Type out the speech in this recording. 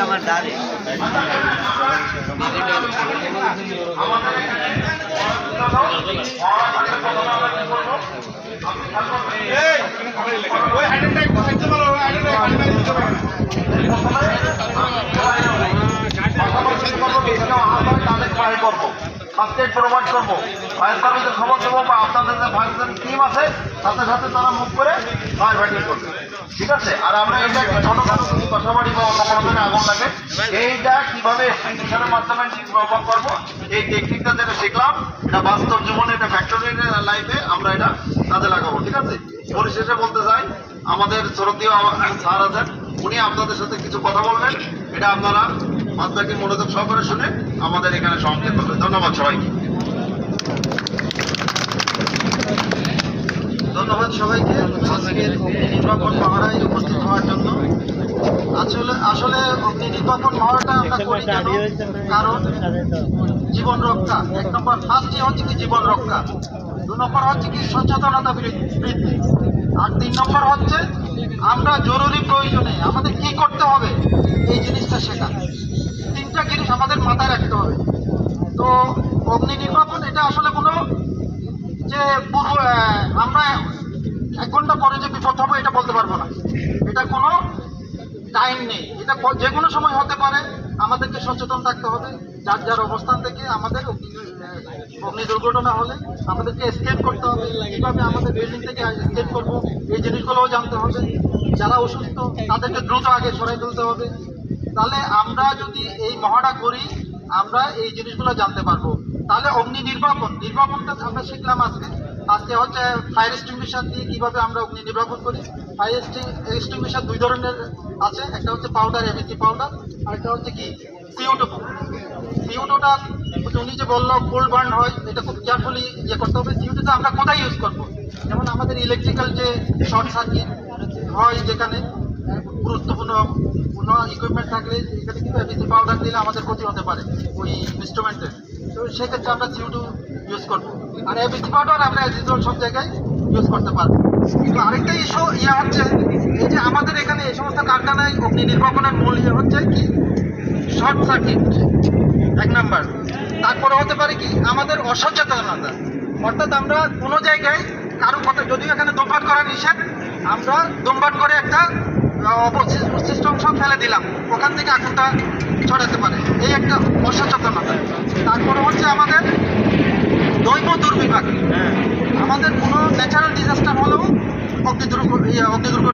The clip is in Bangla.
আমার দাঁড়ে ফার্স্ট প্রোভাইড করবো, ফায়ার সার্ভিসে খবর দেবো বা আপনাদের যে ফায়ার সার্ভিস টিম আছে সাথে সাথে তারা মুভ করে ফায়ার ফাইটিং করবে, ঠিক আছে। আর আমরা এটা ছোটখাটো যদি বাসাবাড়ি বা অন্য কোনো আগুন লাগে এইটা কীভাবে এক্সটেনশনের মাধ্যমে ব্যবহার করবো, এই টেকনিকটা যেটা শিখলাম এটা বাস্তব জীবনে, এটা ফ্যাক্টরি লাইফে আমরা এটা কাজে লাগাবো, ঠিক আছে। পরিশেষে বলতে চাই আমাদের শ্রদ্ধেয় স্যার আছেন, উনি আপনাদের সাথে কিছু কথা বলবেন, এটা আপনারা বাদবাকি মনোযোগ সহকারে শুনে আমাদের এখানে সমাপ্তি করবেন। ধন্যবাদ সবাইকে। ধন্যবাদ সবাইকে আজকের নির্বাপন মহড়ায় উপস্থিত হওয়ার জন্য। আসলে অগ্নি নির্বাপন মহড়াটা আমরা করি কেন? কারণ জীবন রক্ষা, 1 নম্বর ফার্স্টই হচ্ছে কি জীবন রক্ষা, 2 নম্বর হচ্ছে কি সচেতনতা বৃদ্ধি, আর 3 নম্বর হচ্ছে আমরা জরুরি প্রয়োজনে আমাদের কি করতে হবে এই জিনিসটা শেখা। 3টা জিনিস আমাদের মাথায় রাখতে হবে। তো অগ্নি নির্বাপন এটা আসলে কোনো যে আমরা 1 ঘন্টা পরে যে বিপদ হবে এটা বলতে পারবো না, এটা কোনো টাইম নেই, এটা যে কোনো সময় হতে পারে। আমাদেরকে সচেতন থাকতে হবে যার যার অবস্থান থেকে। আমাদের অগ্নি দুর্ঘটনা হলে আমাদেরকে এস্কেপ করতে হবে, কীভাবে আমাদের বিল্ডিং থেকে এস্কেপ করবো এই জিনিসগুলোও জানতে হবে। যারা অসুস্থ তাদেরকে দ্রুত আগে সরাই তুলতে হবে। তাহলে আমরা যদি এই মহড়া করি আমরা এই জিনিসগুলো জানতে পারবো। তাহলে অগ্নি নির্বাপনটা আমরা শিখলাম আজকে হচ্ছে ফায়ার এক্সটিংগুইশার দিয়ে কীভাবে আমরা অগ্নি নির্বাপন করি। ফায়ার এক্সটিংগুইশার 2 ধরনের আছে, একটা হচ্ছে পাউডার, এবিসি পাউডার, আর একটা হচ্ছে কি CO2। CO2টা উনি যে বললো কোল্ড বার্ন হয়, এটা খুব কেয়ারফুলি করতে হবে। CO2টা আমরা কোথায় ইউজ করবো? যেমন আমাদের ইলেকট্রিক্যাল যে শর্ট সার্কিট হয়, যেখানে গুরুত্বপূর্ণ ইকুইপমেন্ট থাকলে এখানে কিন্তু এবিসি পাউডার দিলে আমাদের ক্ষতি হতে পারে ওই ইনস্ট্রুমেন্টের। তো সেক্ষেত্রে আমরা CO2 ইউজ করবো। আর এবিসি পাউডার আমরা সব জায়গায় ইউজ করতে পারবো। কিন্তু আরেকটা হচ্ছে এই যে আমাদের এখানে এই সমস্ত কারখানায় অগ্নি নির্বাপনের মূল হচ্ছে কি শর্ট সার্কিট 1 নাম্বার। তারপরে হতে পারে কি আমাদের অসচেতনতা, অর্থাৎ আমরা কোনো জায়গায় কারো কথা, যদিও এখানে ধূমপান করা নিষেধ, আমরা ধূমপান করে একটা অবশিষ্ট অংশ ফেলে দিলাম, ওখান থেকে আগুনটা ছড়াতে পারে, এই একটা অসচেতনতা। তারপরে হচ্ছে আমাদের দৈব দুর্বিপাক, আমাদের কোনো ন্যাচারাল ডিজাস্টার হলেও অগ্নি দুর্ঘটনা